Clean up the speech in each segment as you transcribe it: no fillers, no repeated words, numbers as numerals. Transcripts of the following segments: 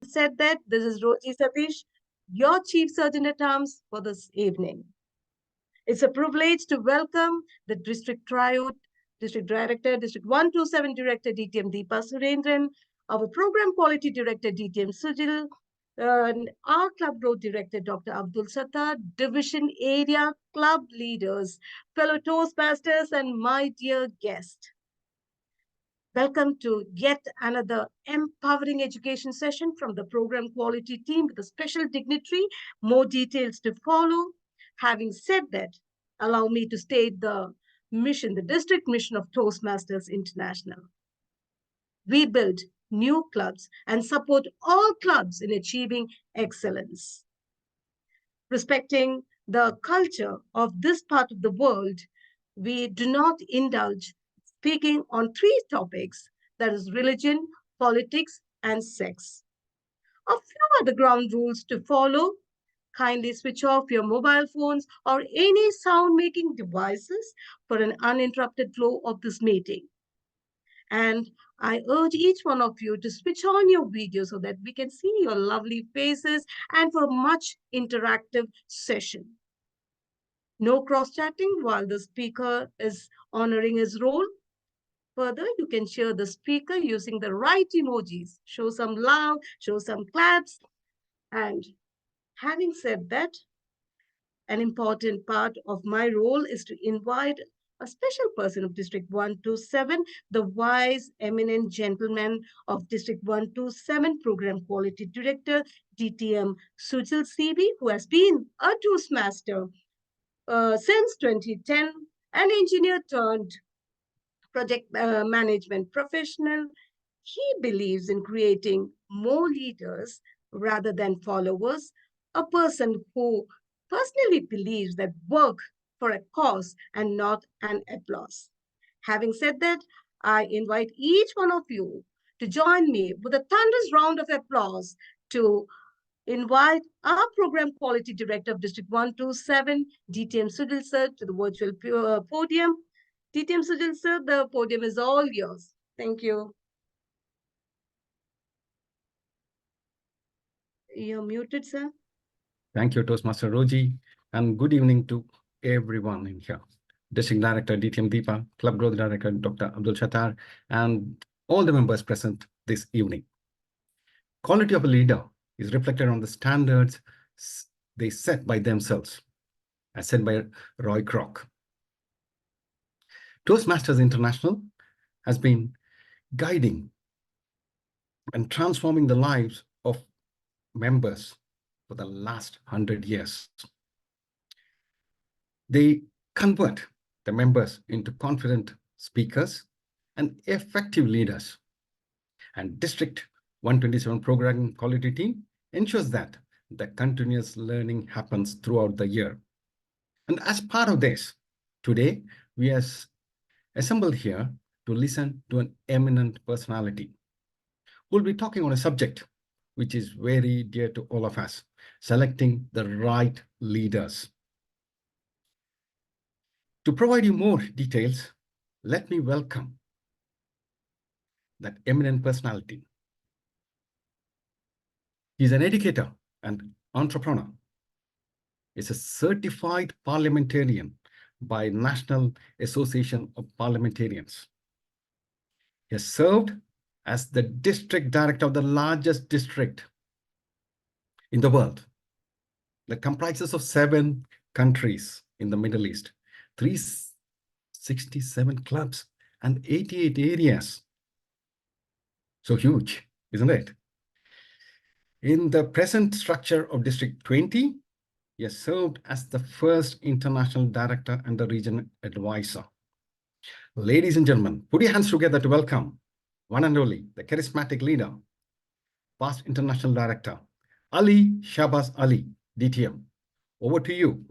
said that, this is Roji Satish, your Chief Surgeon at Arms for this evening. It's a privilege to welcome the District Trio, District Director, District 127 Director DTM Deepa Surendran, our Program Quality Director DTM Sujil, our Club Growth Director Dr. Abdul Sattar, Division Area Club Leaders, fellow Toastmasters, and my dear guest. Welcome to yet another empowering education session from the program quality team with a special dignitary. More details to follow. Having said that, allow me to state the mission, the district mission of Toastmasters International. We build new clubs and support all clubs in achieving excellence. Respecting the culture of this part of the world, we do not indulge speaking on three topics, that is religion, politics, and sex. A few are the ground rules to follow. Kindly switch off your mobile phones or any sound-making devices for an uninterrupted flow of this meeting. And I urge each one of you to switch on your video so that we can see your lovely faces and for a much interactive session. No cross-chatting while the speaker is honoring his role. Further, you can share the speaker using the right emojis. Show some love, show some claps. And having said that, an important part of my role is to invite a special person of District 127, the wise, eminent gentleman of District 127 Program Quality Director, DTM Sujil CB, who has been a Toastmaster since 2010, an engineer turned project management professional. He believes in creating more leaders rather than followers, a person who personally believes that work for a cause and not an applause. Having said that, I invite each one of you to join me with a thunderous round of applause to invite our Program Quality Director of District 127, DTM Sudhil Sir, to the virtual podium. DTM Sudhil Sir, the podium is all yours. Thank you. You're muted, sir. Thank you, Toastmaster Roji, and good evening to everyone in here. District Director DTM Deepa, Club Growth Director Dr. Abdul Sattar, and all the members present this evening. Quality of a leader is reflected on the standards they set by themselves, as said by Roy Kroc. Toastmasters International has been guiding and transforming the lives of members for the last 100 years. They convert the members into confident speakers and effective leaders. And District 127 Program Quality Team ensures that the continuous learning happens throughout the year. And as part of this, today we are assembled here to listen to an eminent personality. We'll be talking on a subject which is very dear to all of us, selecting the right leaders. To provide you more details, let me welcome that eminent personality. He's an educator and entrepreneur. He's a certified parliamentarian by National Association of Parliamentarians. He has served as the district director of the largest district in the world that comprises of 7 countries in the Middle East, 367 clubs, and 88 areas. So huge, isn't it? In the present structure of District 20, he has served as the first international director and the region advisor. Ladies and gentlemen, put your hands together to welcome one and only, the charismatic leader, past international director, Ali Shahbaz Ali, DTM. Over to you.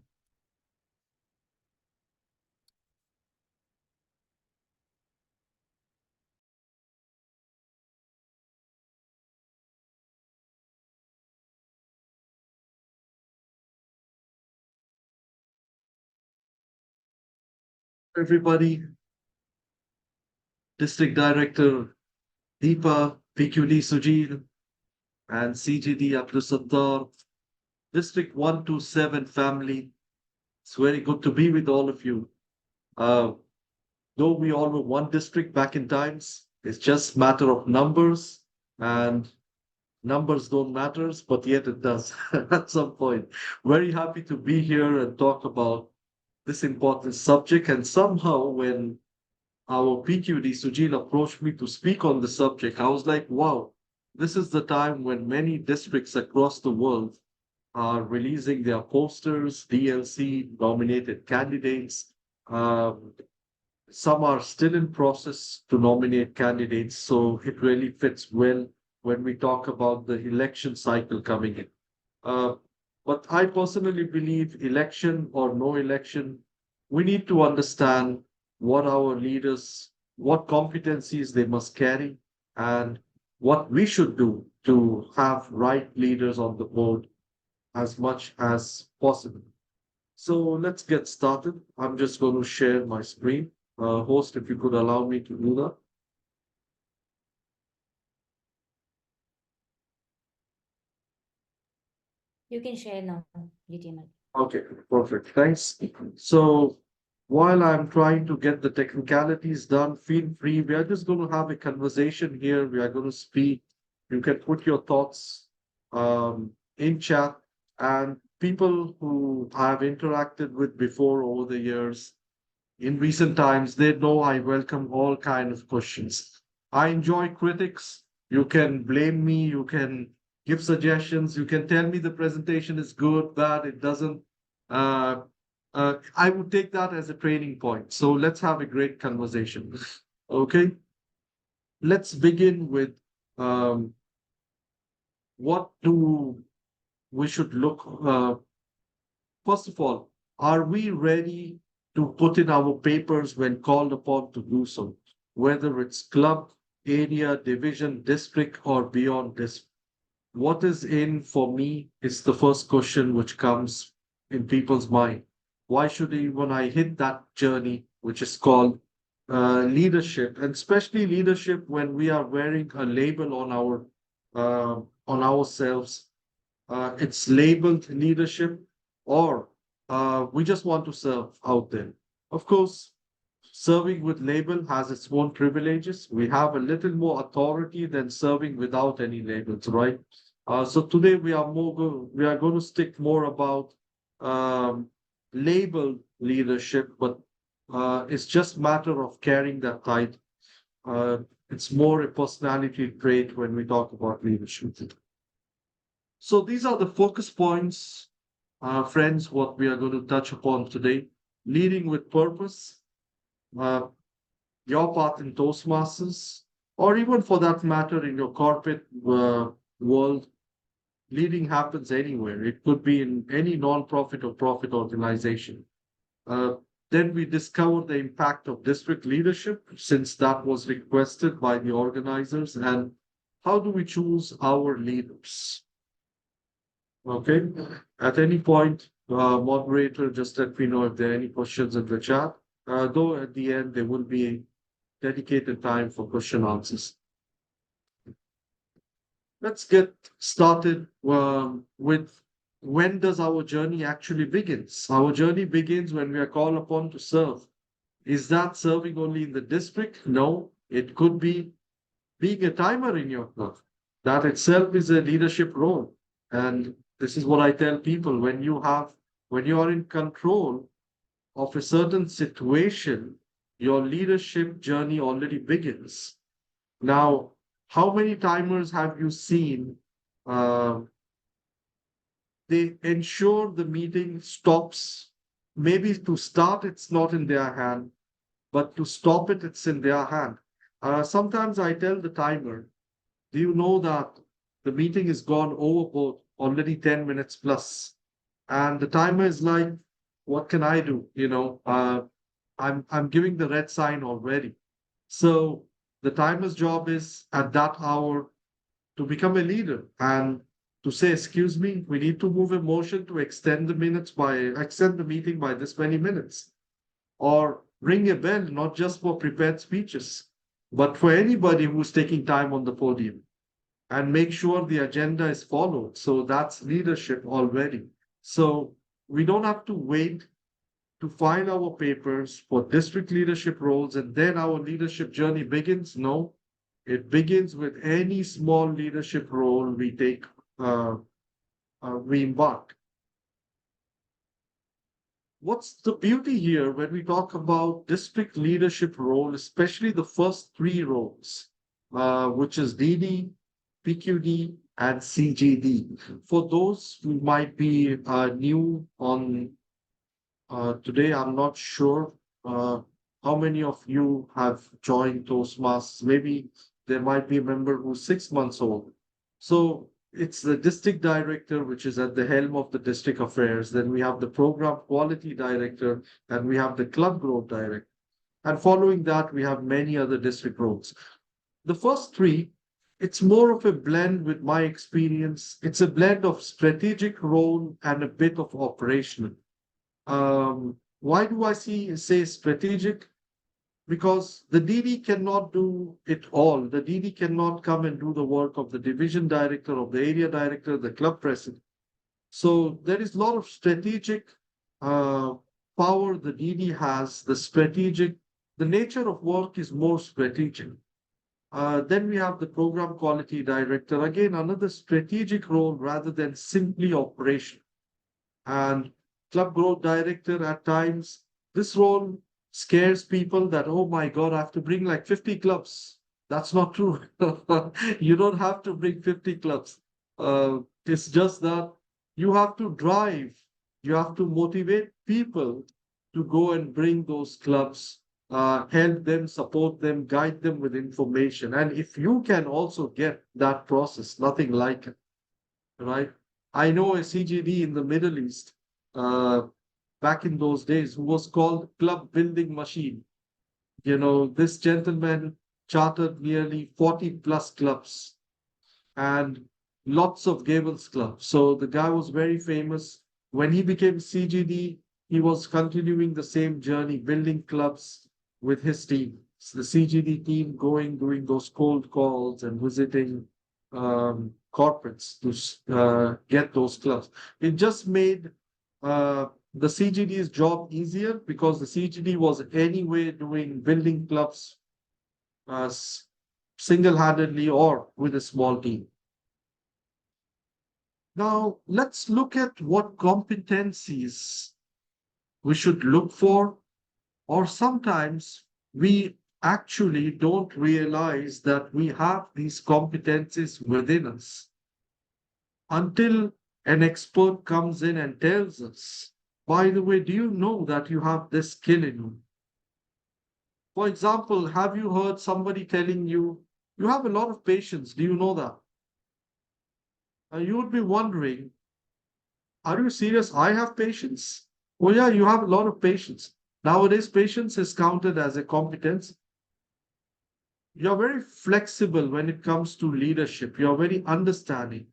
Everybody, District Director Deepa, PQD Sujit, and CGD Abdul Sattar, District 127 family. It's very good to be with all of you. Uh, though we all were one district back in times, it's just matter of numbers, and numbers don't matter, but yet it does at some point. Very happy to be here and talk about this important subject. And somehow, when our PQD Sujil approached me to speak on the subject, I was like, wow, this is the time when many districts across the world are releasing their posters, DLC, nominated candidates. Um, some are still in process to nominate candidates, so it really fits well when we talk about the election cycle coming in. Uh, but I personally believe election or no election, we need to understand what our leaders, what competencies they must carry, and what we should do to have right leaders on the board as much as possible. So let's get started. I'm just going to share my screen. Host, if you could allow me to do that. You can share now, GTML. Okay, perfect. Thanks. So while I'm trying to get the technicalities done, feel free. We are just going to have a conversation here. We are going to speak. You can put your thoughts in chat. And people who I've interacted with before over the years, in recent times, they know I welcome all kind of questions. I enjoy critics. You can blame me, you can give suggestions, you can tell me the presentation is good, bad, it doesn't. Uh, I would take that as a training point. So let's have a great conversation. Okay, let's begin with um, what do we should look. First of all, are we ready to put in our papers when called upon to do so, whether it's club, area, division, district, or beyond this? What is in for me is the first question which comes in people's mind. Why should even I hit that journey, which is called leadership, and especially leadership when we are wearing a label on ourselves, it's labeled leadership, or we just want to serve out there. Of course, serving with label has its own privileges. We have a little more authority than serving without any labels, right? So today we are going to stick more about um, label leadership, but it's just matter of carrying that title. Uh, it's more a personality trait when we talk about leadership. So these are the focus points, friends, what we are going to touch upon today. Leading with purpose, uh, your path in Toastmasters, or even for that matter in your corporate world, leading happens anywhere. It could be in any non-profit or profit organization. Uh, then we discover the impact of district leadership, since that was requested by the organizers, and how do we choose our leaders? Okay. At any point, moderator, just let me know if there are any questions in the chat. Though at the end, there will be dedicated time for question answers. Let's get started with when does our journey actually begins? Our journey begins when we are called upon to serve. Is that serving only in the district? No, it could be being a timer in your club. That itself is a leadership role. And this is what I tell people, when you are in control of a certain situation, your leadership journey already begins. Now, how many timers have you seen? Uh, they ensure the meeting stops. Maybe to start, it's not in their hand, but to stop it, it's in their hand. Sometimes I tell the timer, do you know that the meeting is gone overboard already 10 minutes plus? And the timer is like, what can I do? I'm giving the red sign already. So the timer's job is at that hour to become a leader and to say, excuse me, we need to move a motion to extend the meeting by this many minutes. Or ring a bell, not just for prepared speeches, but for anybody who's taking time on the podium. and make sure the agenda is followed. So that's leadership already. So we don't have to wait to file our papers for district leadership roles and then our leadership journey begins. No, it begins with any small leadership role we take, we embark. What's the beauty here when we talk about district leadership role, especially the first three roles, which is DD, PQD, and CGD? For those who might be new on today, I'm not sure how many of you have joined Toastmasters. Maybe there might be a member who's 6 months old. So it's the district director, which is at the helm of the district affairs. Then we have the program quality director, and we have the club growth director. And following that, we have many other district roles. The first three, it's more of a blend with my experience. It's a blend of strategic role and a bit of operational. Why do I say strategic? Because the DD cannot do it all. The DD cannot come and do the work of the division director, of the area director, the club president. So there is a lot of strategic power the DD has. The nature of work is more strategic. Then we have the program quality director, again, another strategic role rather than simply operation. And club growth director, at times, this role scares people that, oh my God, I have to bring like 50 clubs. That's not true. You don't have to bring 50 clubs. It's just that you have to drive, you have to motivate people to go and bring those clubs, help them, support them, guide them with information. And if you can also get that process, nothing like it, right? I know a CGD in the Middle East, back in those days, who was called Club Building Machine. You know, this gentleman chartered nearly 40 plus clubs and lots of Gables clubs. So the guy was very famous. When he became CGD, he was continuing the same journey, building clubs with his team. So the CGD team going, doing those cold calls and visiting corporates to get those clubs. It just made the CGD's job easier because the CGD was anyway doing building clubs uh, single-handedly or with a small team. Now, let's look at what competencies we should look for, or sometimes we actually don't realize that we have these competencies within us until an expert comes in and tells us, by the way, do you know that you have this skill in you? For example, have you heard somebody telling you, you have a lot of patience? Do you know that? You would be wondering, are you serious? I have patience. Oh, yeah, you have a lot of patience. Nowadays, patience is counted as a competence. You're very flexible when it comes to leadership. You're very understanding.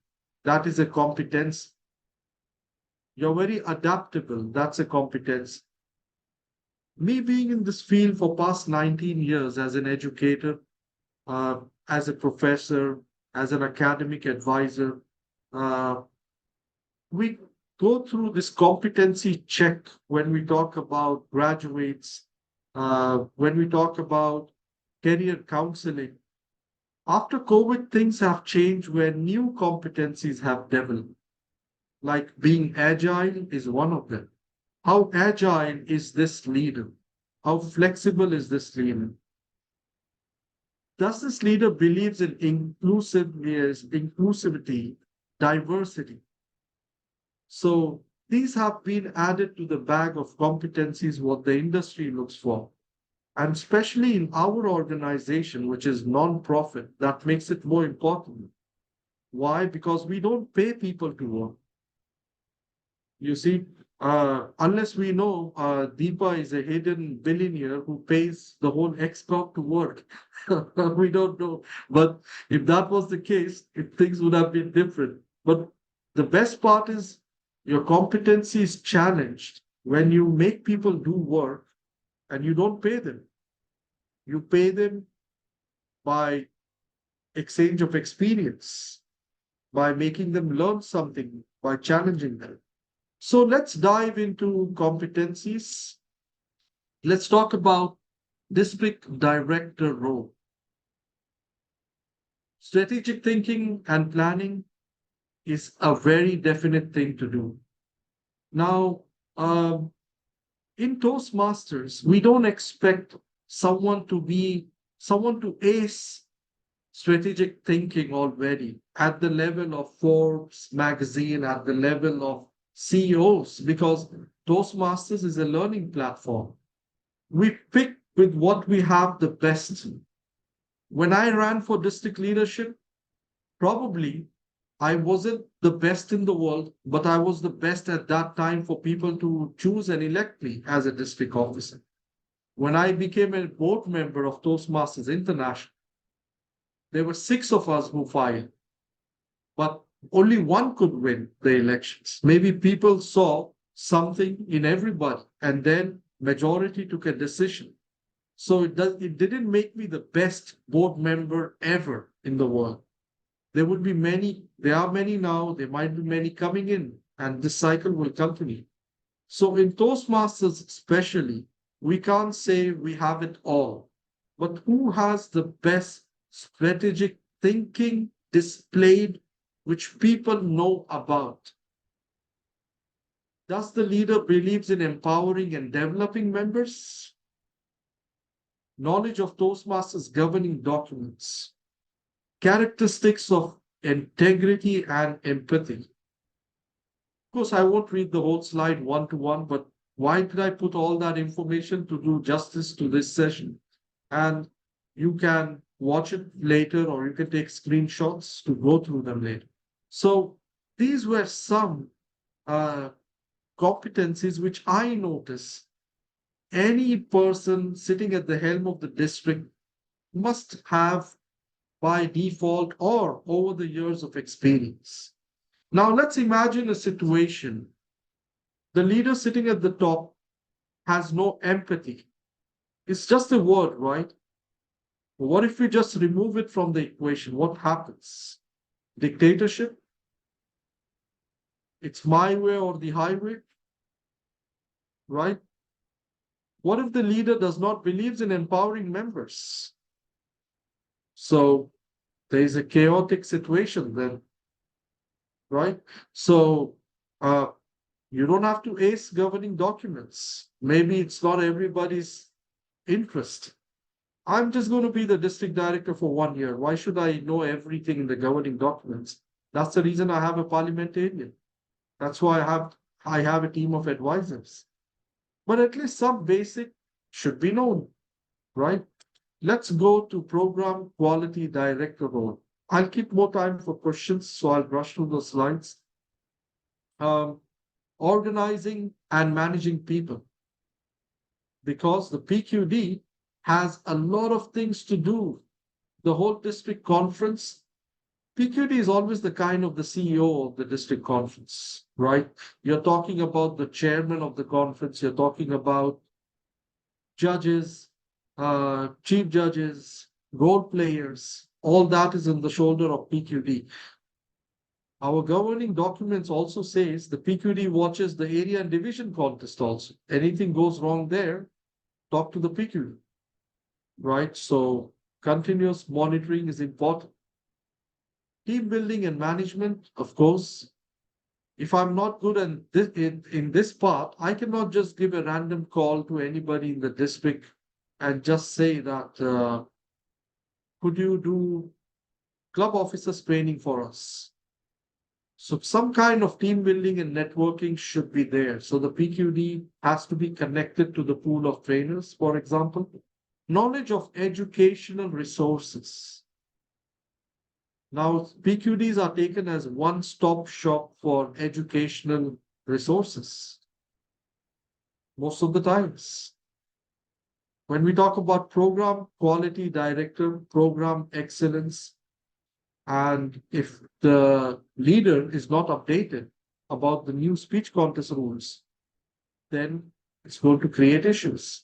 That is a competence. You're very adaptable. That's a competence. Me being in this field for past 19 years as an educator, as a professor, as an academic advisor, uh, we go through this competency check when we talk about graduates, when we talk about career counseling. After COVID, things have changed where new competencies have developed, like being agile is one of them. How agile is this leader? How flexible is this leader? Does this leader believes in inclusivity, diversity? So these have been added to the bag of competencies what the industry looks for. And especially in our organization, which is non-profit, that makes it more important. Why? Because we don't pay people to work. You see, unless we know Deepa is a hidden billionaire who pays the whole ExCorp to work. We don't know. But if that was the case, things would have been different. But the best part is your competency is challenged when you make people do work and you don't pay them. You pay them by exchange of experience, by making them learn something, by challenging them. So let's dive into competencies. Let's talk about district director role. Strategic thinking and planning is a very definite thing to do. Now, in Toastmasters, we don't expect someone to be someone to ace strategic thinking already at the level of Forbes magazine, at the level of CEOs, because Toastmasters is a learning platform. We pick with what we have the best. When I ran for district leadership, probably I wasn't the best in the world, but I was the best at that time for people to choose and elect me as a district officer. When I became a board member of Toastmasters International, there were 6 of us who filed, but only one could win the elections. Maybe people saw something in everybody, and then majority took a decision. So it didn't make me the best board member ever in the world. There would be many, there are many now, there might be many coming in, and this cycle will continue. So in Toastmasters especially, we can't say we have it all, but who has the best strategic thinking displayed, which people know about? Does the leader believes in empowering and developing members? Knowledge of Toastmasters governing documents, characteristics of integrity and empathy. Of course, I won't read the whole slide one to one, but why did I put all that information? To do justice to this session? And you can watch it later, or you can take screenshots to go through them later. So these were some competencies which I notice any person sitting at the helm of the district must have by default or over the years of experience. Now, let's imagine a situation. The leader sitting at the top has no empathy. It's just a word, right? What if we just remove it from the equation? What happens? Dictatorship? It's my way or the highway, right? What if the leader does not believe in empowering members? So there is a chaotic situation then, right? So you don't have to ace governing documents. Maybe it's not everybody's interest. I'm just going to be the district director for 1 year. Why should I know everything in the governing documents? That's the reason I have a parliamentarian. That's why I have a team of advisors. But at least some basic should be known, right? Let's go to program quality director role. I'll keep more time for questions, so I'll brush through the slides. Organizing and managing people. Because the PQD has a lot of things to do. The whole district conference, PQD is always the kind of the CEO of the district conference, right? You're talking about the chairman of the conference, you're talking about judges, chief judges, role players, all that is on the shoulder of PQD. Our governing documents also says the PQD watches the area and division contest also. Anything goes wrong there, talk to the PQD, right? So continuous monitoring is important. Team building and management, of course. If I'm not good in this part, I cannot just give a random call to anybody in the district and just say that, could you do club officers training for us? So some kind of team building and networking should be there. So the PQD has to be connected to the pool of trainers, for example. Knowledge of educational resources. Now, PQDs are taken as one-stop shop for educational resources. Most of the times. When we talk about program quality director, program excellence, and if the leader is not updated about the new speech contest rules, then it's going to create issues.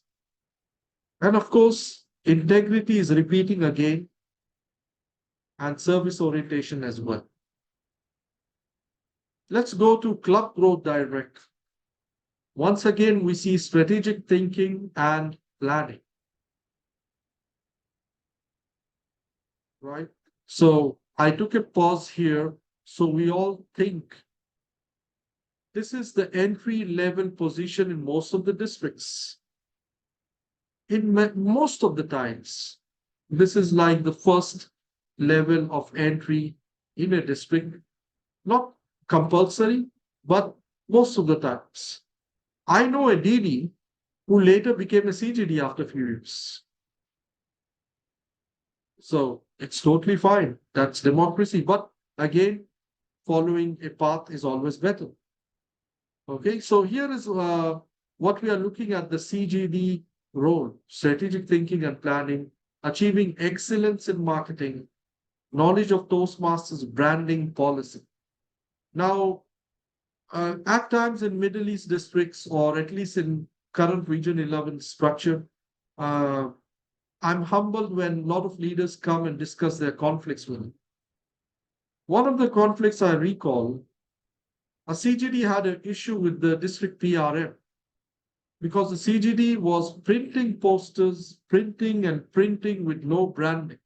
And of course, integrity is repeating again. and service orientation as well. Let's go to Club Growth Direct. Once again, we see strategic thinking and planning. Right? So I took a pause here so we all think. This is the entry level position in most of the districts. In most of the times, this is like the first level of entry in a district, not compulsory, but most of the times. I know a DD who later became a CGD after a few years. So it's totally fine. That's democracy. But again, following a path is always better. Okay, so here is what we are looking at, the CGD role: strategic thinking and planning, achieving excellence in marketing, knowledge of Toastmasters branding policy. Now, at times in Middle East districts, or at least in current Region 11 structure, uh, I'm humbled when a lot of leaders come and discuss their conflicts with me. One of the conflicts I recall, a CGD had an issue with the district PRM because the CGD was printing posters, printing and printing with no branding.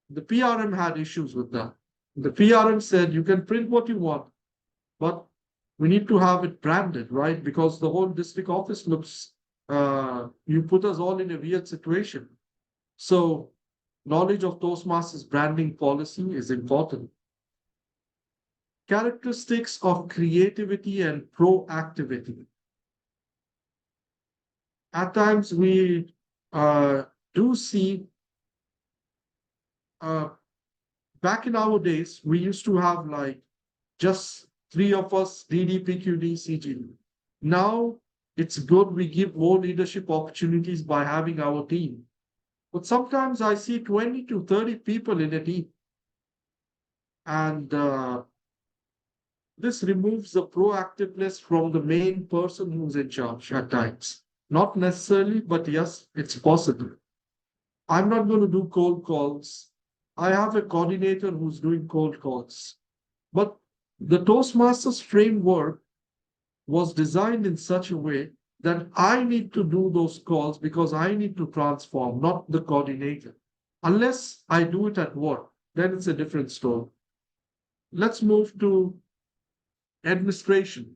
The PRM had issues with that. The PRM said, you can print what you want, but we need to have it branded, right? Because the whole district office looks, you put us all in a weird situation. So knowledge of Toastmasters branding policy is important. Characteristics of creativity and proactivity. At times we do see, back in our days, we used to have like just 3 of us, DD, PQD, CGD. Now it's good we give more leadership opportunities by having our team. But sometimes I see 20 to 30 people in a team. And this removes the proactiveness from the main person who's in charge at times. Not necessarily, but yes, it's possible. I'm not going to do cold calls. I have a coordinator who's doing cold calls. But the Toastmasters framework was designed in such a way that I need to do those calls because I need to transform, not the coordinator. Unless I do it at work, then it's a different story. Let's move to administration.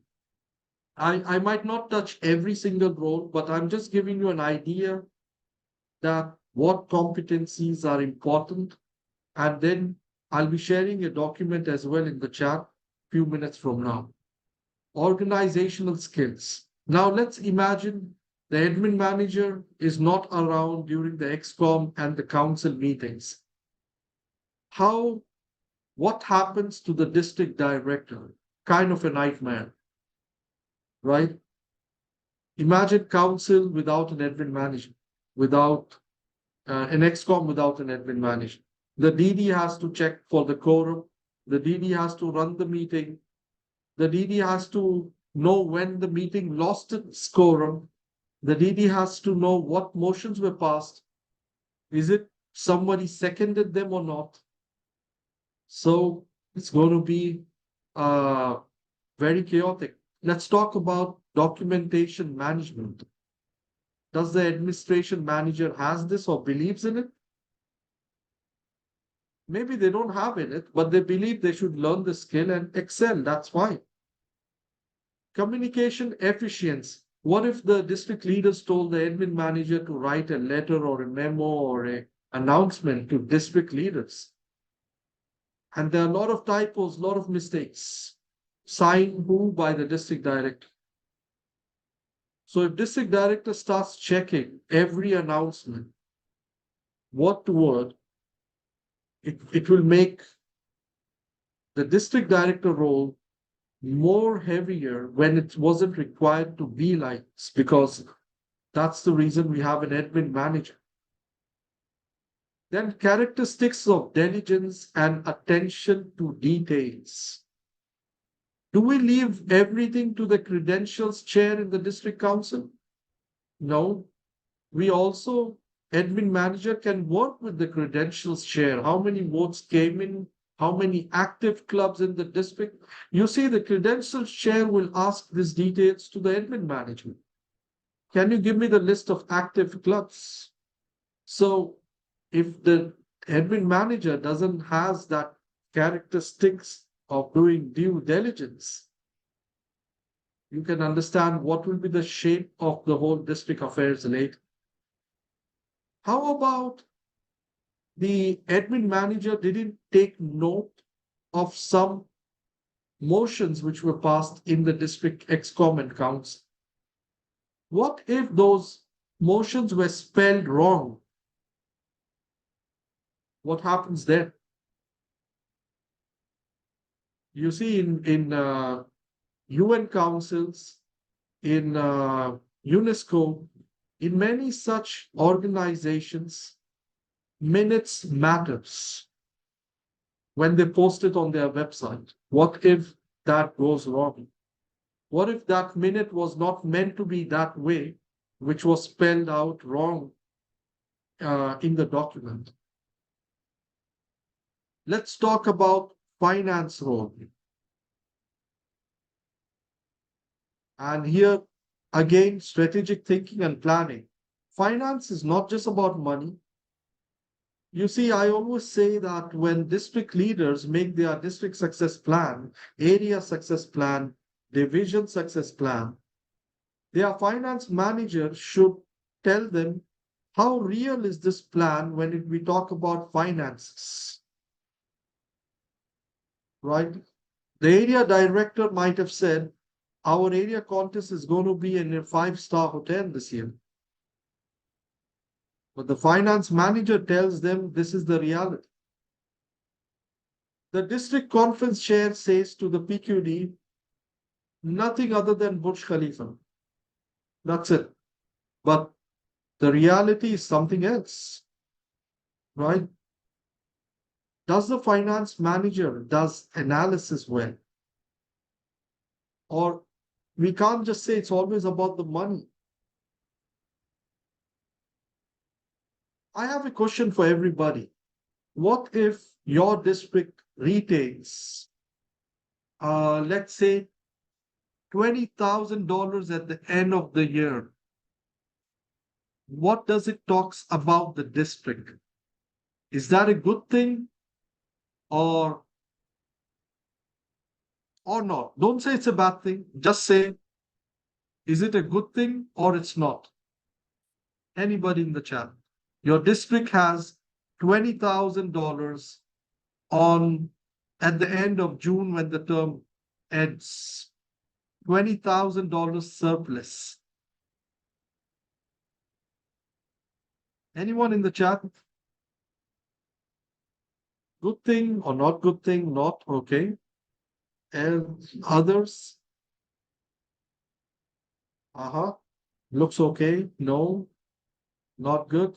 I might not touch every single role, but I'm just giving you an idea that what competencies are important. And then I'll be sharing a document as well in the chat a few minutes from now. Organizational skills. Now let's imagine the admin manager is not around during the XCOM and the council meetings. What happens to the district director? Kind of a nightmare, right? Imagine council without an admin manager, without an XCOM without an admin manager. The DD has to check for the quorum. The DD has to run the meeting. The DD has to know when the meeting lost its quorum. The DD has to know what motions were passed. Is it somebody seconded them or not? So it's going to be very chaotic. Let's talk about documentation management. Does the administration manager has this or believes in it? Maybe they don't have in it, but they believe they should learn the skill and excel. That's fine. Communication efficiency. What if the district leaders told the admin manager to write a letter or a memo or an announcement to district leaders? And there are a lot of typos, a lot of mistakes. Signed who? By the district director. So if district director starts checking every announcement, what word, it will make the district director role more heavier when it wasn't required to be like this, because that's the reason we have an admin manager. Then characteristics of diligence and attention to details. Do we leave everything to the credentials chair in the district council? No. We also admin manager can work with the credentials share. How many votes came in? How many active clubs in the district? You see, the credentials share will ask these details to the admin manager. Can you give me the list of active clubs? So if the admin manager doesn't has that characteristics of doing due diligence, you can understand what will be the shape of the whole district affairs later. How about the admin manager didn't take note of some motions which were passed in the district excom and council? What if those motions were spelled wrong? What happens then? You see, in UN councils, in UNESCO, in many such organizations, minutes matters when they post it on their website. What if that goes wrong? What if that minute was not meant to be that way, which was spelled out wrong in the document? Let's talk about finance role. And here, again, strategic thinking and planning. Finance is not just about money. You see, I always say that when district leaders make their district success plan, area success plan, division success plan, their finance manager should tell them how real is this plan when we talk about finances, right? The area director might have said, our area contest is going to be in a 5-star hotel this year. But the finance manager tells them this is the reality. The district conference chair says to the PQD, nothing other than Burj Khalifa. That's it. But the reality is something else, right? Does the finance manager does analysis well? Or we can't just say it's always about the money. I have a question for everybody. What if your district retains, let's say, $20,000 at the end of the year? What does it talks about the district? Is that a good thing or not? Don't say it's a bad thing. Just say, is it a good thing or it's not? Anybody in the chat? Your district has $20,000 on at the end of June when the term ends. $20,000 surplus. Anyone in the chat? Good thing or not good thing? Not okay. And others? Looks okay. No, not good.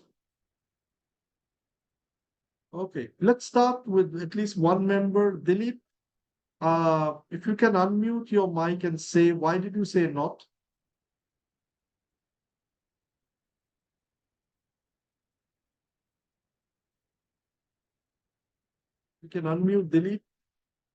Okay, let's start with at least one member. Dilip, if you can unmute your mic and say, why did you say not? You can unmute Dilip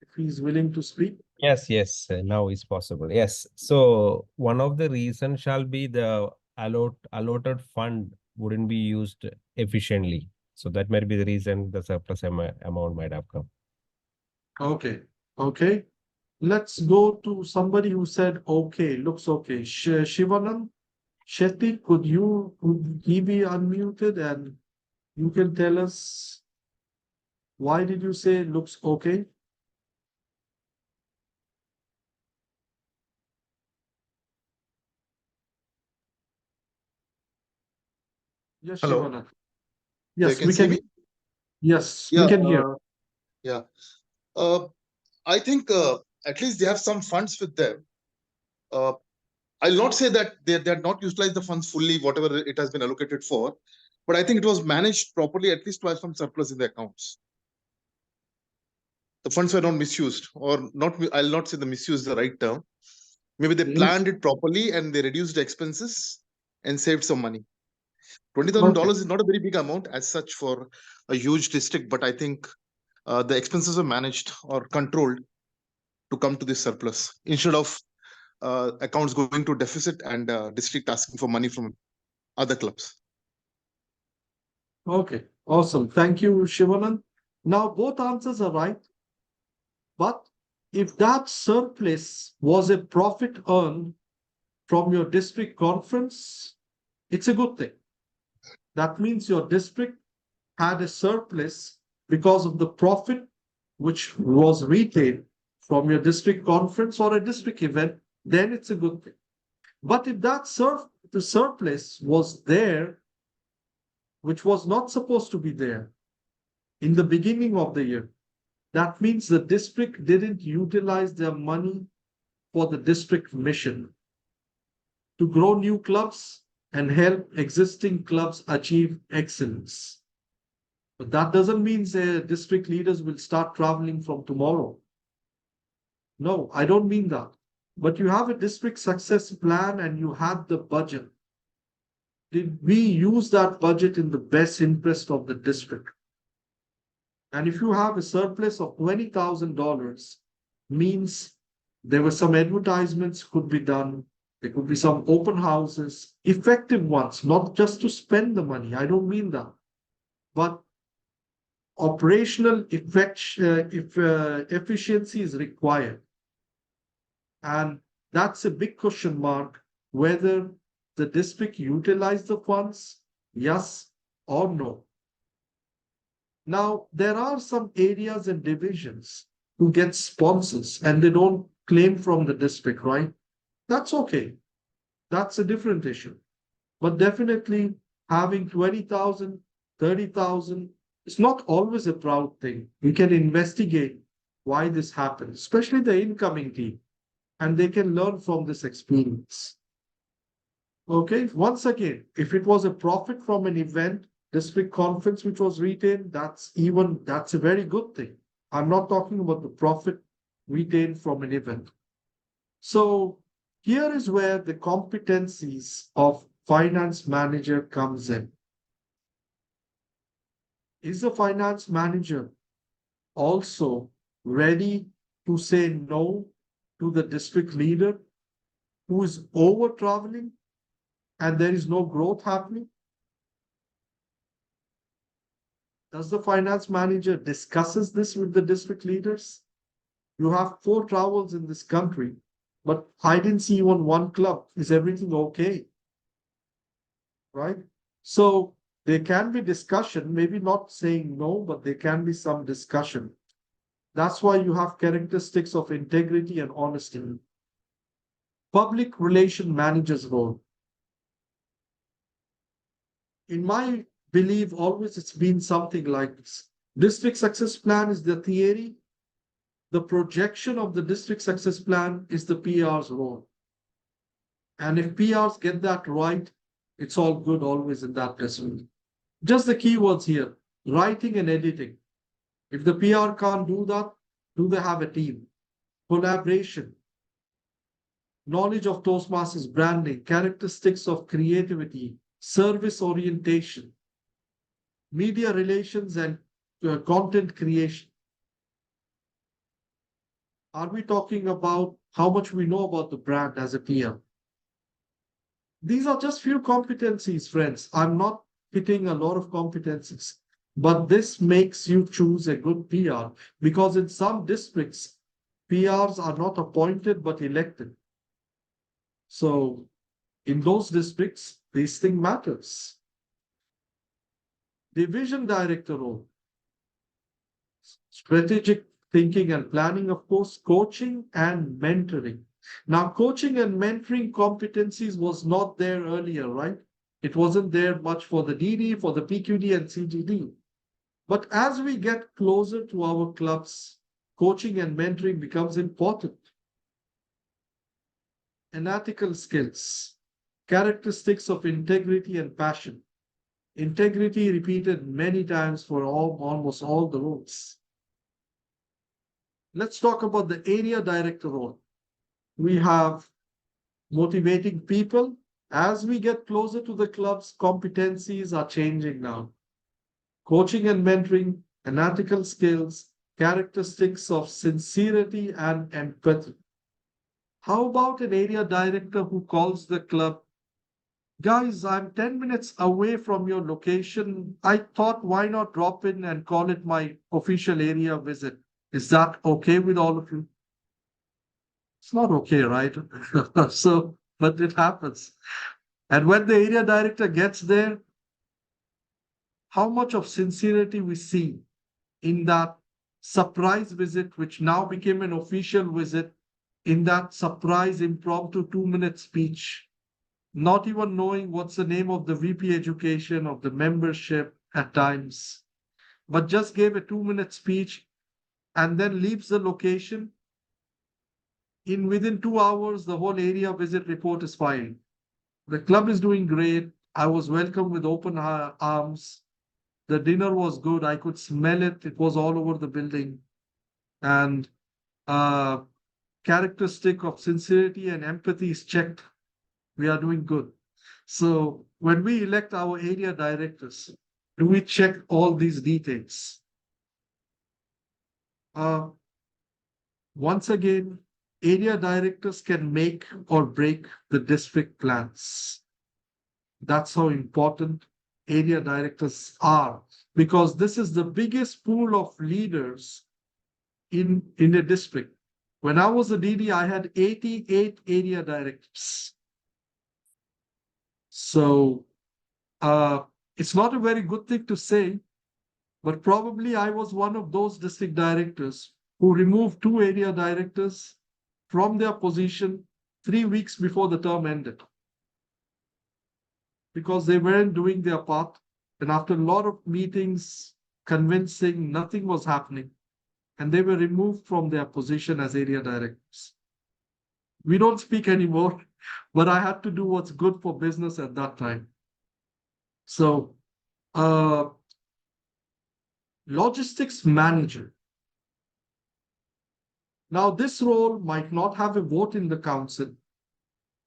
if he's willing to speak. Yes, now is possible. Yes. So one of the reasons shall be the allotted fund wouldn't be used efficiently. So that might be the reason the surplus amount might have come. Okay. Let's go to somebody who said, okay, looks okay. Shivanand Shetty, could he be unmuted and you can tell us why did you say looks okay? Yes, Hello. Shivanand. Yes, can we see can. me? Yes, Yeah, we can hear. Yeah. I think at least they have some funds with them. I'll not say that they had not utilized the funds fully, whatever it has been allocated for, but I think it was managed properly, at least to have some surplus in the accounts. The funds were not misused, or not. I'll not say the misuse is the right term. Maybe they planned it properly and they reduced the expenses and saved some money. $20,000 is not a very big amount as such for a huge district, but I think the expenses are managed or controlled to come to this surplus instead of accounts going to deficit and district asking for money from other clubs. Okay, awesome. Thank you, Shivanand. Now, both answers are right. But if that surplus was a profit earned from your district conference, it's a good thing. That means your district had a surplus because of the profit which was retained from your district conference or a district event, then it's a good thing. But if that the surplus was there, which was not supposed to be there in the beginning of the year, that means the district didn't utilize their money for the district mission to grow new clubs and help existing clubs achieve excellence. But that doesn't mean the district leaders will start traveling from tomorrow. No, I don't mean that. But you have a district success plan and you had the budget. Did we use that budget in the best interest of the district? And if you have a surplus of $20,000, means there were some advertisements could be done. There could be some open houses, effective ones, not just to spend the money. I don't mean that. But operational efficiency is required. And that's a big question mark whether the district utilized the funds, yes or no. Now, there are some areas and divisions who get sponsors and they don't claim from the district, right? That's okay. That's a different issue. But definitely having 20,000, 30,000, it's not always a proud thing. We can investigate why this happened, especially the incoming team, and they can learn from this experience. Okay, once again, if it was a profit from an event, district conference which was retained, that's a very good thing. I'm not talking about the profit retained from an event. So here is where the competencies of finance manager comes in. Is the finance manager also ready to say no to the district leader who is over traveling and there is no growth happening? Does the finance manager discusses this with the district leaders? You have 4 travels in this country, but I didn't see even one club. Is everything okay? Right? So there can be discussion, maybe not saying no, but there can be some discussion. That's why you have characteristics of integrity and honesty. Public relation manager's role. In my belief, always it's been something like this. District success plan is the theory. The projection of the district success plan is the PR's role. And if PRs get that right, it's all good always in that district. Just the keywords here, writing and editing. If the PR can't do that, do they have a team? Collaboration. Knowledge of Toastmasters branding, characteristics of creativity, service orientation, media relations and content creation. Are we talking about how much we know about the brand as a PR? These are just few competencies, friends. I'm not hitting a lot of competencies, but this makes you choose a good PR because in some districts, PRs are not appointed but elected. So in those districts, this thing matters. Division director role. Strategic thinking and planning, of course, coaching and mentoring. Now, coaching and mentoring competencies was not there earlier, right? It wasn't there much for the DD, for the PQD and CGD. But as we get closer to our clubs, coaching and mentoring becomes important. Analytical skills, characteristics of integrity and passion. Integrity repeated many times for almost all the roles. Let's talk about the area director role. We have motivating people As we get closer to the clubs, competencies are changing now. Coaching and mentoring, analytical skills, characteristics of sincerity and empathy. How about an area director who calls the club, guys, I'm 10 minutes away from your location. I thought, why not drop in and call it my official area visit? Is that okay with all of you? It's not okay, right? So, but it happens. And when the area director gets there, how much of sincerity we see in that surprise visit, which now became an official visit, in that surprise impromptu 2-minute speech, not even knowing what's the name of the VP education, of the membership at times, but just gave a 2-minute speech and then leaves the location. In within 2 hours, the whole area visit report is filed. The club is doing great. I was welcomed with open arms. The dinner was good. I could smell it. It was all over the building. And characteristic of sincerity and empathy is checked. We are doing good. So when we elect our area directors, do we check all these details? Once again, area directors can make or break the district plans. That's how important area directors are, because this is the biggest pool of leaders in a district. When I was a DD, I had 88 area directors. So it's not a very good thing to say, but probably I was one of those district directors who removed 2 area directors from their position 3 weeks before the term ended, because they weren't doing their part. And after a lot of meetings, convincing, nothing was happening. And they were removed from their position as area directors. We don't speak anymore, but I had to do what's good for business at that time. So, logistics manager. Now, this role might not have a vote in the council,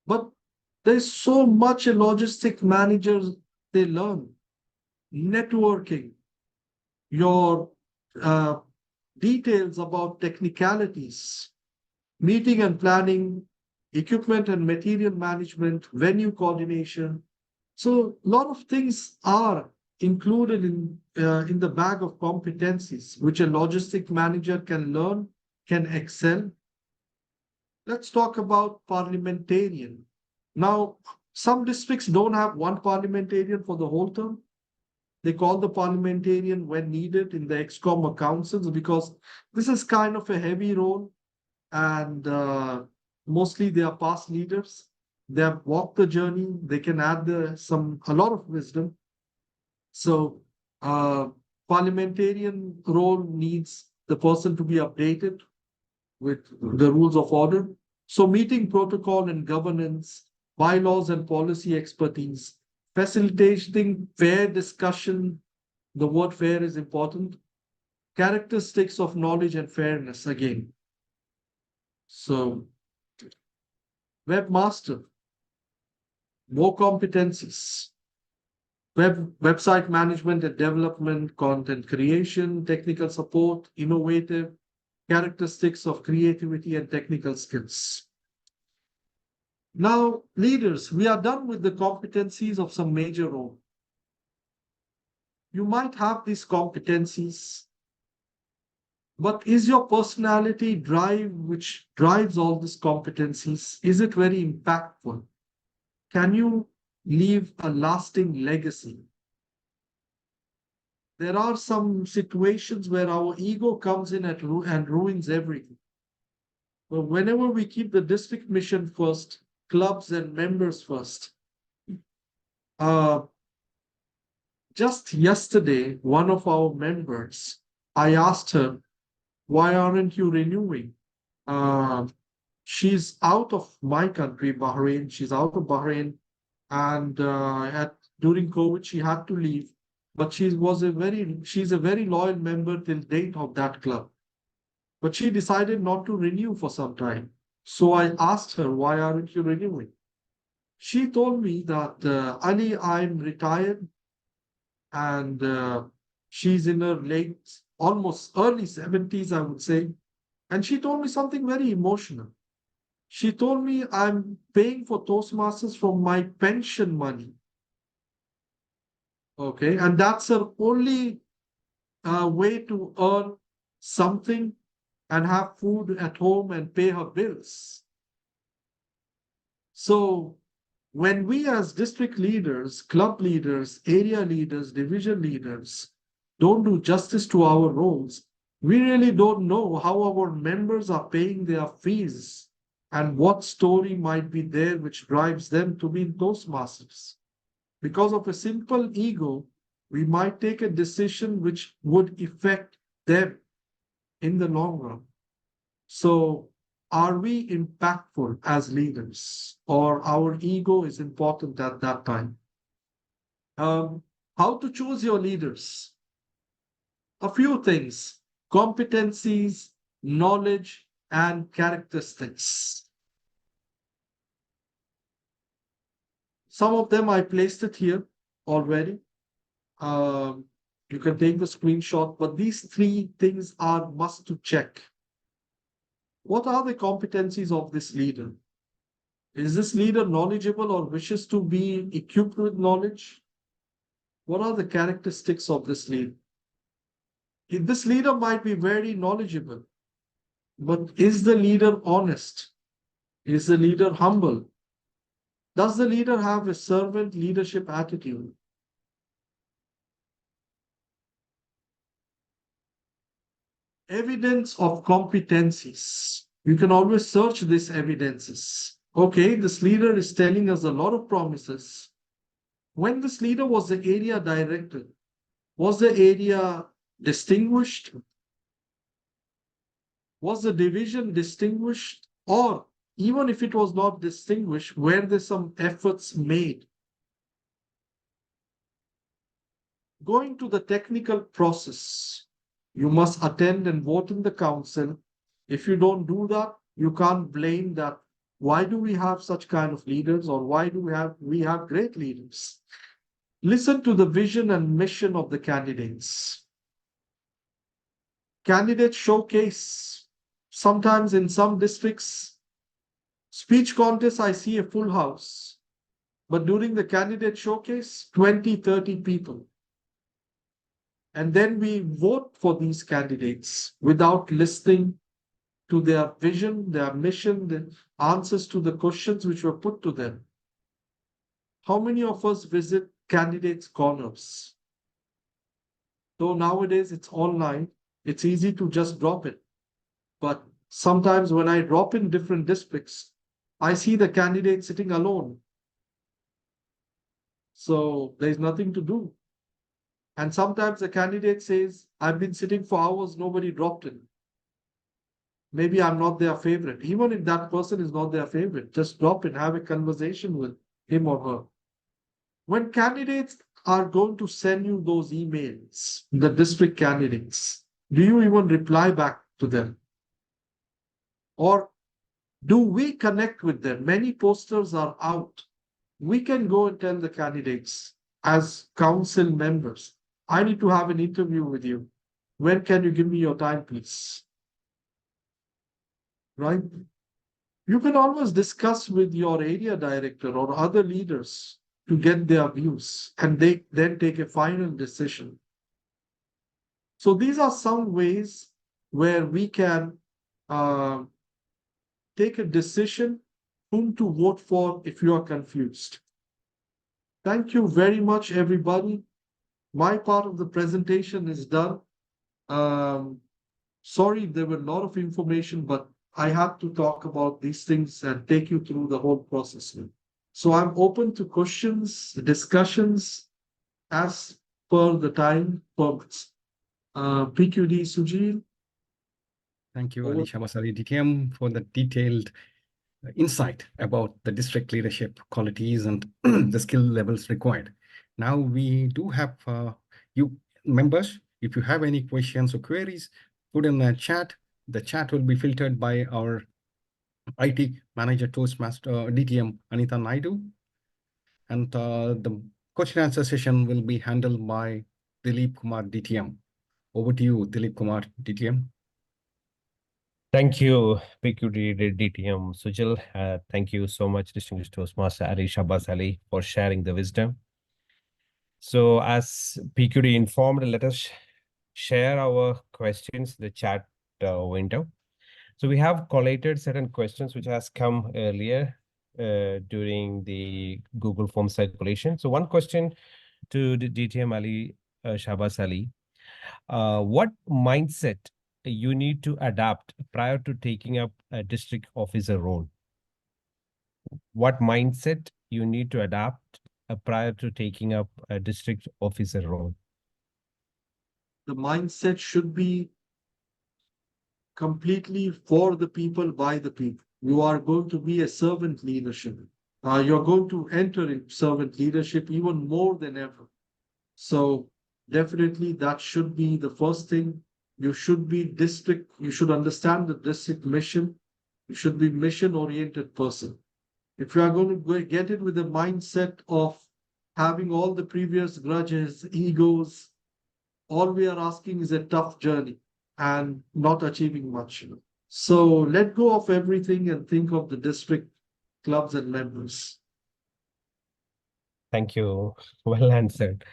but there's so much a logistic manager they learn. Networking, your details about technicalities, meeting and planning, equipment and material management, venue coordination. So a lot of things are included in the bag of competencies which a logistic manager can learn, can excel. Let's talk about parliamentarian. Now, some districts don't have one parliamentarian for the whole term. They call the parliamentarian when needed in the ExCom or councils, because this is kind of a heavy role, and mostly they are past leaders. They have walked the journey. They can add a lot of wisdom. So parliamentarian role needs the person to be updated with the rules of order. So meeting protocol and governance, bylaws and policy expertise, facilitating fair discussion. The word fair is important. Characteristics of knowledge and fairness again. So webmaster, more competencies. Website management and development, content creation, technical support, innovative, characteristics of creativity and technical skills. Now, leaders, we are done with the competencies of some major role. You might have these competencies, but is your personality drive, which drives all these competencies, is it very impactful? Can you leave a lasting legacy? There are some situations where our ego comes in and ruins everything. But whenever we keep the district mission first, clubs and members first. Just yesterday, one of our members, I asked her, why aren't you renewing? She's out of my country, Bahrain. She's out of Bahrain. And during COVID, she had to leave. But she's a very loyal member till date of that club. But she decided not to renew for some time. So I asked her, why aren't you renewing? She told me that, Ali, I'm retired, and she's in her late, almost early 70s, I would say. And she told me something very emotional. She told me, I'm paying for Toastmasters from my pension money. Okay. And that's her only way to earn something and have food at home and pay her bills. So when we as district leaders, club leaders, area leaders, division leaders don't do justice to our roles, we really don't know how our members are paying their fees and what story might be there which drives them to be Toastmasters. Because of a simple ego, we might take a decision which would affect them in the long run. So, are we impactful as leaders, or our ego is important at that time? How to choose your leaders? A few things: competencies, knowledge, and characteristics. Some of them I placed it here already. You can take the screenshot, but these three things are must to check. What are the competencies of this leader? Is this leader knowledgeable or wishes to be equipped with knowledge? What are the characteristics of this leader? This leader might be very knowledgeable, but is the leader honest? Is the leader humble? Does the leader have a servant leadership attitude? Evidence of competencies. You can always search these evidences. Okay, this leader is telling us a lot of promises. When this leader was the area director, was the area distinguished? Was the division distinguished? Or even if it was not distinguished, were there some efforts made? Going to the technical process, you must attend and vote in the council. If you don't do that, you can't blame that. Why do we have such kind of leaders, or why do we have great leaders? Listen to the vision and mission of the candidates. Candidate showcase. Sometimes in some districts, speech contests, I see a full house. But during the candidate showcase, 20, 30 people. And then we vote for these candidates without listening to their vision, their mission, the answers to the questions which were put to them. How many of us visit candidates' corners? Though nowadays it's online, it's easy to just drop it. But sometimes when I drop in different districts, I see the candidate sitting alone. So there's nothing to do. And sometimes the candidate says, I've been sitting for hours, nobody dropped in. Maybe I'm not their favorite. Even if that person is not their favorite, just drop in, have a conversation with him or her. When candidates are going to send you those emails, the district candidates, do you even reply back to them? Or do we connect with them? Many posters are out. We can go and tell the candidates as council members, I need to have an interview with you. When can you give me your time, please? Right? You can always discuss with your area director or other leaders to get their views, and they then take a final decision. So these are some ways where we can take a decision whom to vote for if you are confused. Thank you very much, everybody. My part of the presentation is done. Sorry, there were a lot of information, but I had to talk about these things and take you through the whole process. So I'm open to questions, discussions as per the time permits. PQD Sujil. Thank you, Ali Shabasari DTM, for the detailed insight about the district leadership qualities and the skill levels required. Now we do have you members, if you have any questions or queries, put in the chat. The chat will be filtered by our IT manager, Toastmaster DTM Anita Naidu, And the question answer session will be handled by Dilip Kumar, DTM. Over to you, Dilip Kumar, DTM. Thank you, PQD DTM Sujal. Thank you so much, distinguished Toastmaster Ali Shabazz Ali, for sharing the wisdom. So, as PQD informed, let us share our questions in the chat window. So we have collated certain questions which has come earlier during the Google Form circulation. So one question to the DTM Ali Shabazz Ali. What mindset you need to adapt prior to taking up a district officer role? What mindset you need to adapt prior to taking up a district officer role? The mindset should be completely for the people, by the people. You are going to be a servant leadership. You're going to enter in servant leadership even more than ever. So definitely that should be the first thing. You should be district, you should understand the district mission. You should be mission-oriented person. If you are going to get it with the mindset of having all the previous grudges, egos, all we are asking is a tough journey and not achieving much. So let go of everything and think of the district clubs and members. Thank you. Well answered.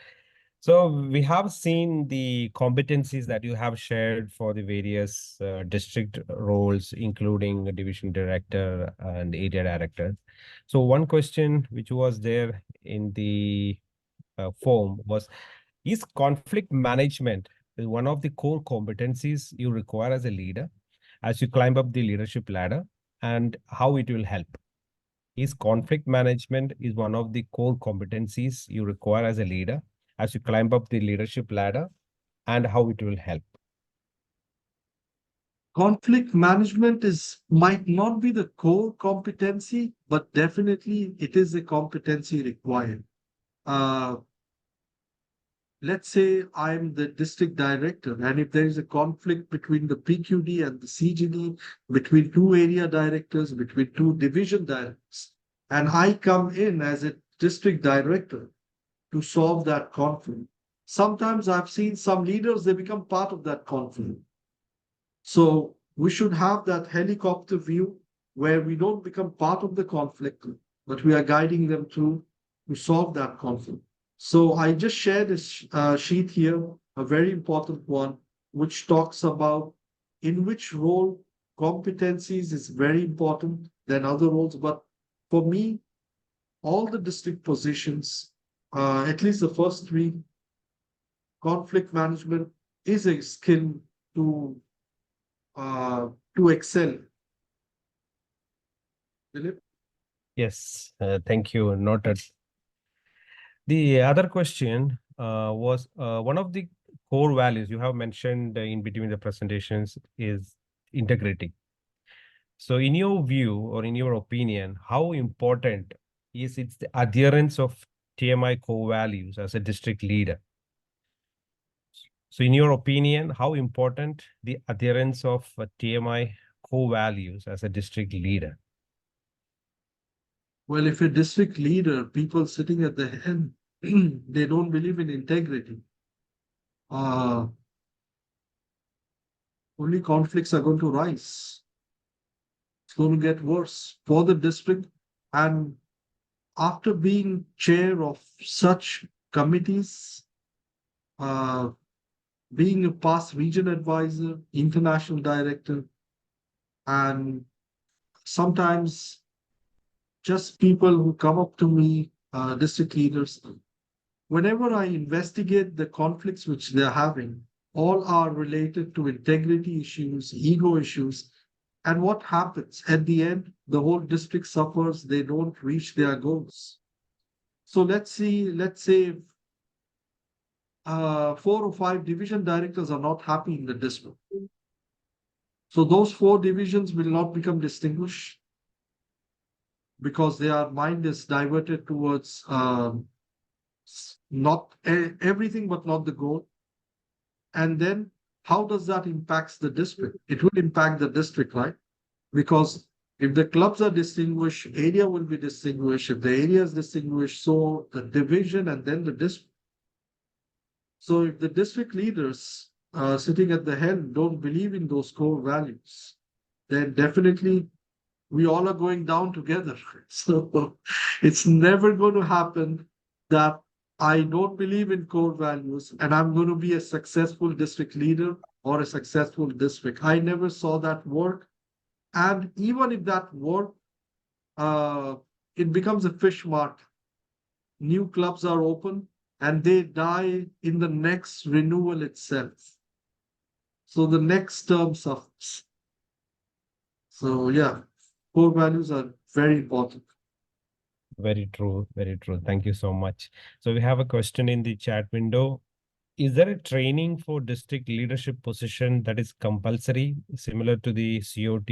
So we have seen the competencies that you have shared for the various district roles, including a division director and area director. So one question which was there in the form was, is conflict management one of the core competencies you require as a leader as you climb up the leadership ladder, and how it will help? Is conflict management is one of the core competencies you require as a leader as you climb up the leadership ladder, and how it will help? Conflict management might not be the core competency, but definitely it is a competency required. Let's say I'm the district director, and if there is a conflict between the PQD and the CGD, between two area directors, between two division directors, and I come in as a district director to solve that conflict. Sometimes I've seen some leaders, they become part of that conflict. So we should have that helicopter view where we don't become part of the conflict, but we are guiding them through to solve that conflict. So I just shared this sheet here, a very important one, which talks about in which role competencies is very important than other roles. But for me, all the district positions, at least the first three, conflict management is a skill to excel. Philip? Yes, thank you. Noted. The other question was one of the core values you have mentioned in between the presentations is integrity. So in your view or in your opinion, how important is it the adherence of TMI core values as a district leader? So in your opinion, how important the adherence of TMI core values as a district leader? Well, if a district leader, people sitting at the head, they don't believe in integrity, only conflicts are going to rise. It's going to get worse for the district. And after being chair of such committees, being a past region advisor, international director, and sometimes just people who come up to me, district leaders, whenever I investigate the conflicts which they're having, all are related to integrity issues, ego issues. And what happens at the end, the whole district suffers, they don't reach their goals. So let's say 4 or 5 division directors are not happy in the district. So those 4 divisions will not become distinguished because their mind is diverted towards not everything, but not the goal. And then how does that impact the district? It will impact the district, right? Because If the clubs are distinguished, area will be distinguished. If the area is distinguished, so the division and then the district. So if the district leaders sitting at the helm don't believe in those core values, then definitely we all are going down together. So it's never going to happen that I don't believe in core values and I'm going to be a successful district leader or a successful district. I never saw that work. And even if that worked, it becomes a fish market. New clubs are open and they die in the next renewal itself. So the next term suffers. So yeah, core values are very important. Very true. Very true. Thank you so much. So we have a question in the chat window. Is there a training for district leadership position that is compulsory, similar to the COT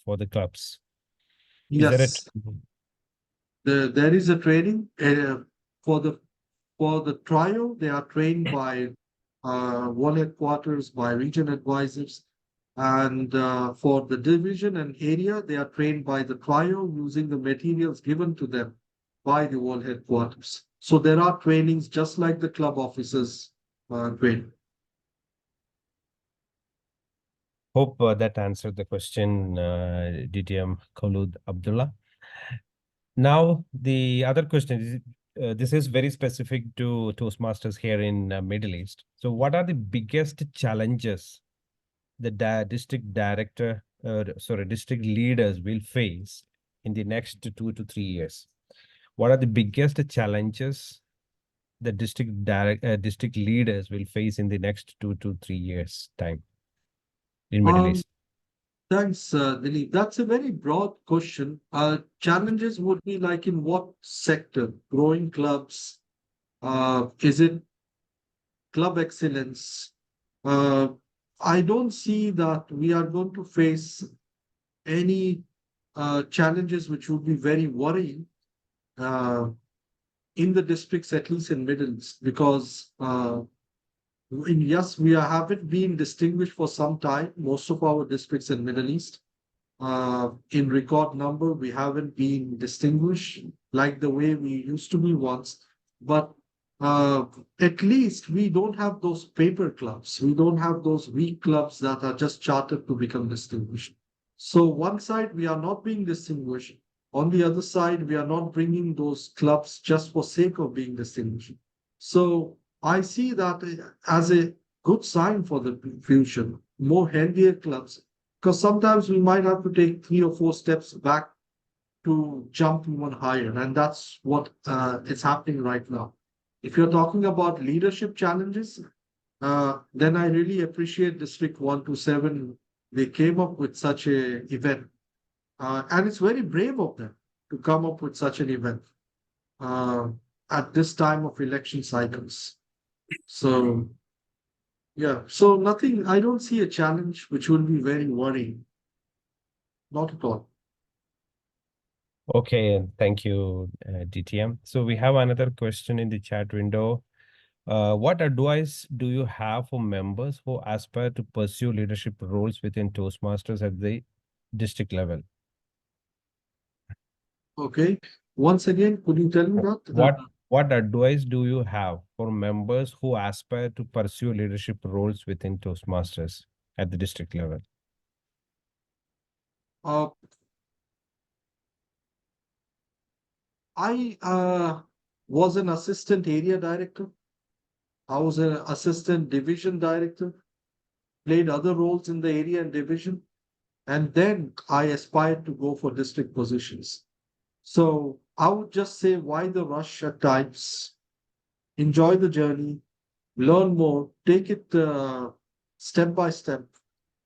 for the clubs? Is there a Yes, there is a training for the trio. They are trained by world headquarters, by region advisors, and for the division and area, they are trained by the trio using the materials given to them by the world headquarters. So there are trainings just like the club officers train. Hope that answered the question, DTM Khalud Abdullah. Now, the other question is, this is very specific to Toastmasters here in Middle East. So what are the biggest challenges the district director, district leaders will face in the next 2 to 3 years? What are the biggest challenges the district leaders will face in the next 2 to 3 years time in Middle Um, East? Thanks, Dilip. That's a very broad question. Challenges would be like in what sector? Growing clubs? Is it club excellence? Uh, I don't see that we are going to face any challenges which would be very worrying uh, in the districts, at least in Middle East, because yes, we haven't been distinguished for some time. Most of our districts in Middle East, in record number, we haven't been distinguished like the way we used to be once. But at least we don't have those paper clubs. We don't have those weak clubs that are just chartered to become distinguished. So one side, we are not being distinguished. On the other side, we are not bringing those clubs just for sake of being distinguished. So I see that as a good sign for the future, more healthier clubs, because sometimes we might have to take 3 or 4 steps back to jump even higher. And that's what is happening right now. If you're talking about leadership challenges, then I really appreciate District 127. They came up with such a event. And it's very brave of them to come up with such an event uh, at this time of election cycles. So, yeah, so nothing, I don't see a challenge which will be very worrying. Not at all. Okay, thank you, DTM. So we have another question in the chat window. What advice do you have for members who aspire to pursue leadership roles within Toastmasters at the district level? Okay. Once again, could you tell me that? What advice do you have for members who aspire to pursue leadership roles within Toastmasters at the district level? Uh, I was an assistant area director. I was an assistant division director, played other roles in the area and division, and then I aspired to go for district positions. So I would just say, why the rush at times? Enjoy the journey, learn more, take it step by step.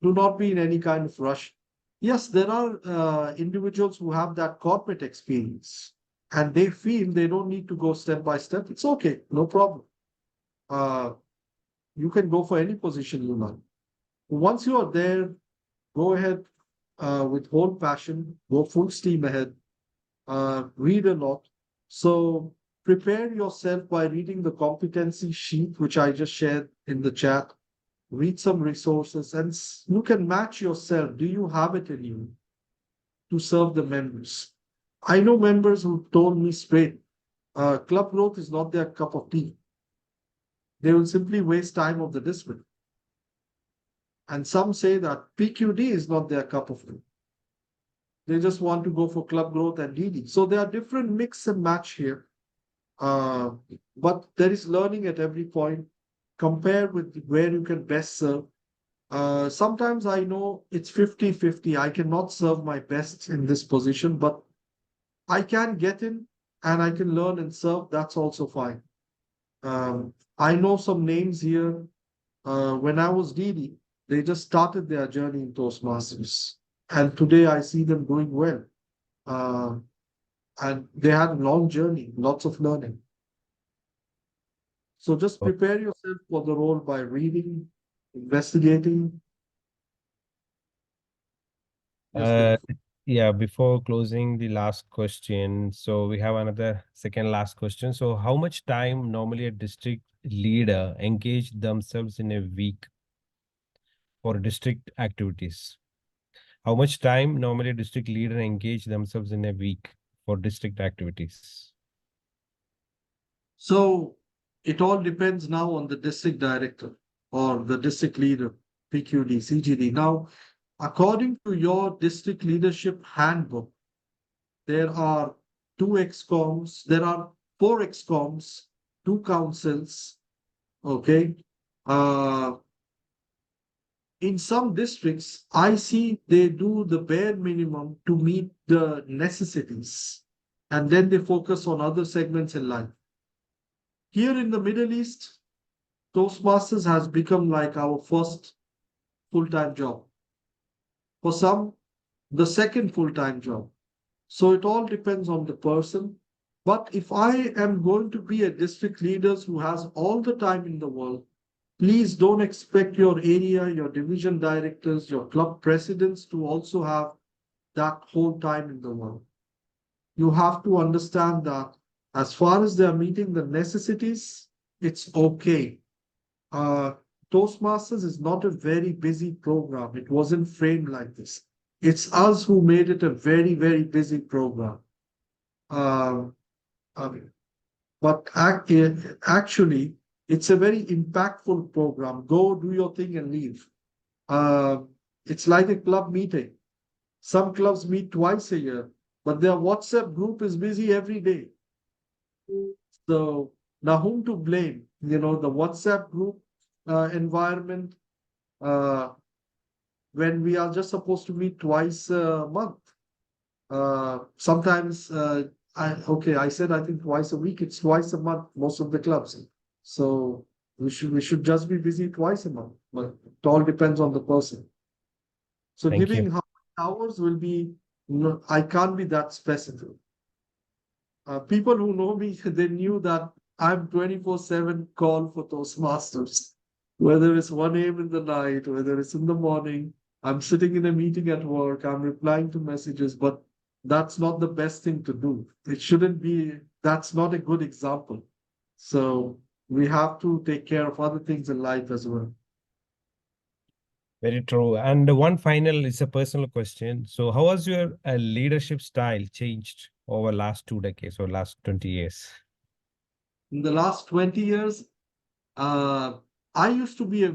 Do not be in any kind of rush. Yes, there are individuals who have that corporate experience and they feel they don't need to go step by step. It's okay, no problem. You can go for any position you like. Once you are there, go ahead with whole passion, go full steam ahead, read a lot. So prepare yourself by reading the competency sheet, which I just shared in the chat. Read some resources and you can match yourself. Do you have it in you? to serve the members. I know members who told me straight, club growth is not their cup of tea. They will simply waste time of the district. And some say that PQD is not their cup of tea. They just want to go for club growth and DD. So there are different mix and match here. But there is learning at every point. Compare with where you can best serve. Sometimes I know it's 50-50. I cannot serve my best in this position, but I can get in and I can learn and serve. That's also fine. I know some names here. When I was DD, they just started their journey in Toastmasters. And today I see them doing well. And they had a long journey, lots of learning. So just prepare yourself for the role by reading, investigating. Uh, yeah, before closing the last question, so we have another second last question. So how much time normally a district leader engage themselves in a week for district activities? How much time normally a district leader engage themselves in a week for district activities? So it all depends now on the district director or the district leader, PQD, CGD. Now, according to your district leadership handbook, there are 2 ExComs, there are 4 ExComs, 2 councils, okay? In some districts, I see they do the bare minimum to meet the necessities, and then they focus on other segments in life. Here in the Middle East, Toastmasters has become like our first full-time job. For some, the second full-time job. So it all depends on the person. But if I am going to be a district leader who has all the time in the world, please don't expect your area, your division directors, your club presidents to also have that whole time in the world. You have to understand that as far as they are meeting the necessities, it's okay. Toastmasters is not a very busy program. It wasn't framed like this. It's us who made it a very, very busy program. Um, but actually, it's a very impactful program. Go do your thing and leave. It's like a club meeting. Some clubs meet twice a year, but their WhatsApp group is busy every day. So now whom to blame? The WhatsApp group environment when we are just supposed to meet twice a month. Sometimes I said I think twice a week. It's twice a month, most of the clubs. So we should just be busy twice a month. But it all depends on the person. So Thank giving you. how many hours will be, I can't be that specific. People who know me, they knew that I'm 24/7 call for Toastmasters. Whether it's 1 a.m. in the night, whether it's in the morning, I'm sitting in a meeting at work, I'm replying to messages, but that's not the best thing to do. It shouldn't be, that's not a good example. So we have to take care of other things in life as well. Very true. And one final is a personal question. So how has your leadership style changed over last 2 decades or last 20 years? In the last 20 years, I used to be a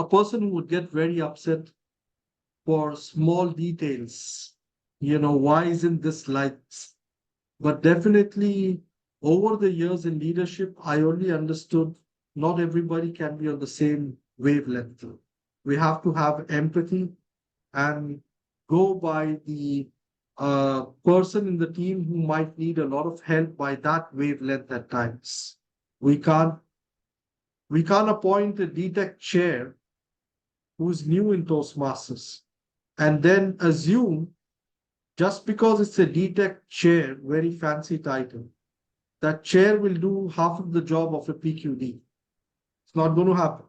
person who would get very upset for small details. Why isn't this like this? But definitely over the years in leadership, I only understood not everybody can be on the same wavelength. We have to have empathy and go by the person in the team who might need a lot of help by that wavelength at times. We can't appoint a DTech chair who's new in Toastmasters and then assume just because it's a DTech chair, very fancy title, that chair will do half of the job of a PQD. It's not going to happen.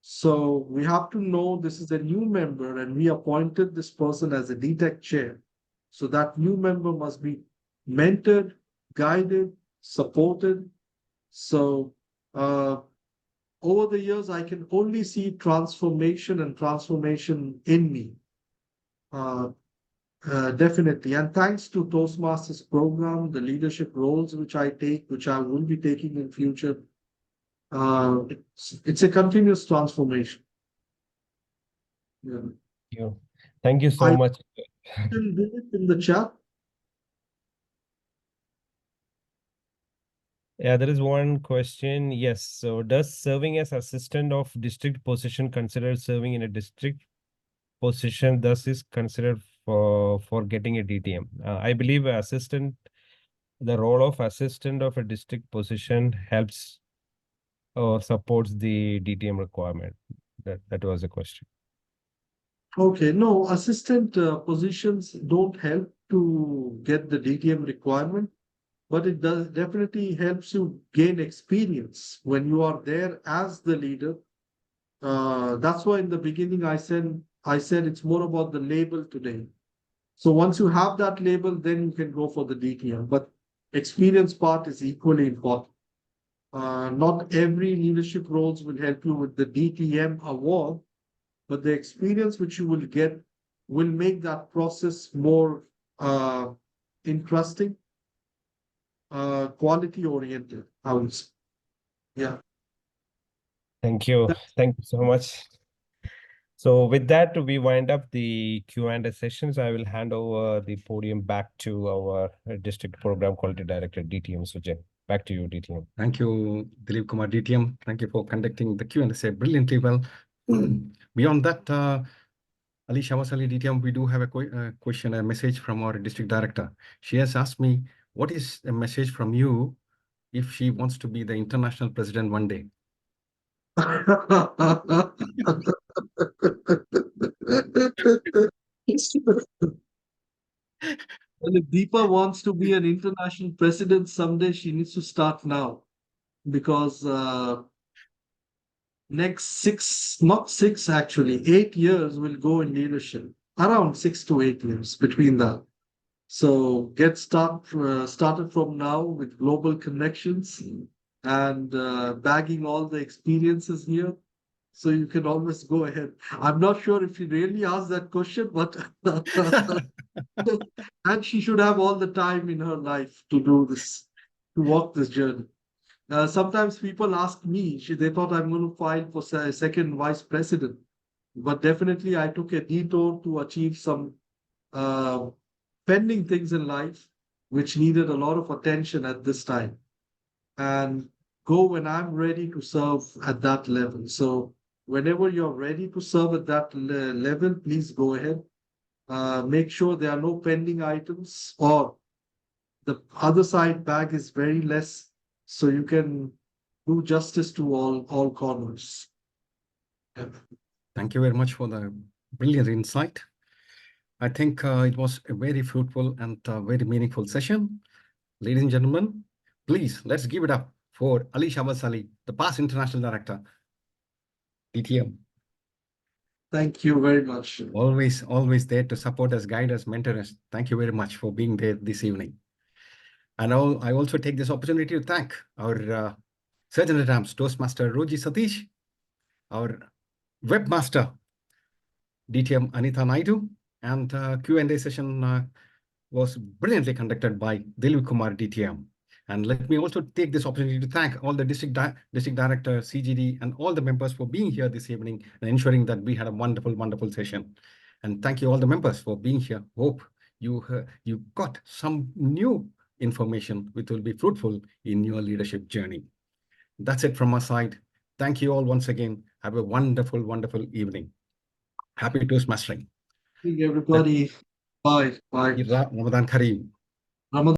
So we have to know this is a new member and we appointed this person as a DTech chair. So that new member must be mentored, guided, supported. So over the years, I can only see transformation and transformation in me. Definitely. And thanks to Toastmasters program, the leadership roles which I take, which I will be taking in future, it's a continuous transformation. Yeah. Thank you so I much. still did it in the chat. Yeah, there is one question. Yes. So does serving as assistant of district position considered serving in a district position, thus is considered for getting a DTM? I believe the role of assistant of a district position helps or supports the DTM requirement. That was a question. Okay, no, assistant positions don't help to get the DTM requirement, but it does definitely helps you gain experience when you are there as the leader. That's why in the beginning I said it's more about the label today. So once you have that label, then you can go for the DTM. But experience part is equally important. Not every leadership roles will help you with the DTM award, but the experience which you will get will make that process more interesting, quality oriented, I would say. Yeah. Thank you. Thank you so much. So with that, we wind up the Q&A sessions. I will hand over the podium back to our District Program Quality Director, DTM Sujay. Back to you, DTM. Thank you, Dilip Kumar, DTM. Thank you for conducting the Q&A brilliantly well. Beyond that, Ali Shawaz Ali, DTM, we do have a question, a message from our district director. She has asked me, what is a message from you if she wants to be the international president one day? Well, if Deepa wants to be an international president someday, she needs to start now because next not six actually, 8 years will go in leadership, around 6 to 8 years between that. So get started from now with global connections and bagging all the experiences here. So you can always go ahead. I'm not sure if you really asked that question, but and she should have all the time in her life to do this, to walk this journey. Sometimes people ask me, they thought I'm going to file for second vice president, but definitely I took a detour to achieve some uh, pending things in life which needed a lot of attention at this time, and go when I'm ready to serve at that level. So whenever you're ready to serve at that level, please go ahead. Make sure there are no pending items or the other side bag is very less, so you can do justice to all corners. Yeah. Thank you very much for the brilliant insight. I think it was a very fruitful and very meaningful session. Ladies and gentlemen, please, let's give it up for Ali Shawaz Ali, the past international director, DTM. Thank you very much. Always there to support us, guide us, mentor us. Thank you very much for being there this evening. And I also take this opportunity to thank our Surgeon at Arms, Toastmaster Roji Satish, our webmaster, DTM Anita Naidu, and Q&A session was brilliantly conducted by Dilip Kumar, DTM. And let me also take this opportunity to thank all the district director, CGD, and all the members for being here this evening and ensuring that we had a wonderful, wonderful session. And thank you all the members for being here. Hope you got some new information which will be fruitful in your leadership journey. That's it from my side. Thank you all once again. Have a wonderful, wonderful evening. Happy Toastmastering. Everybody, bye. Ramadan Kareem. Ramadan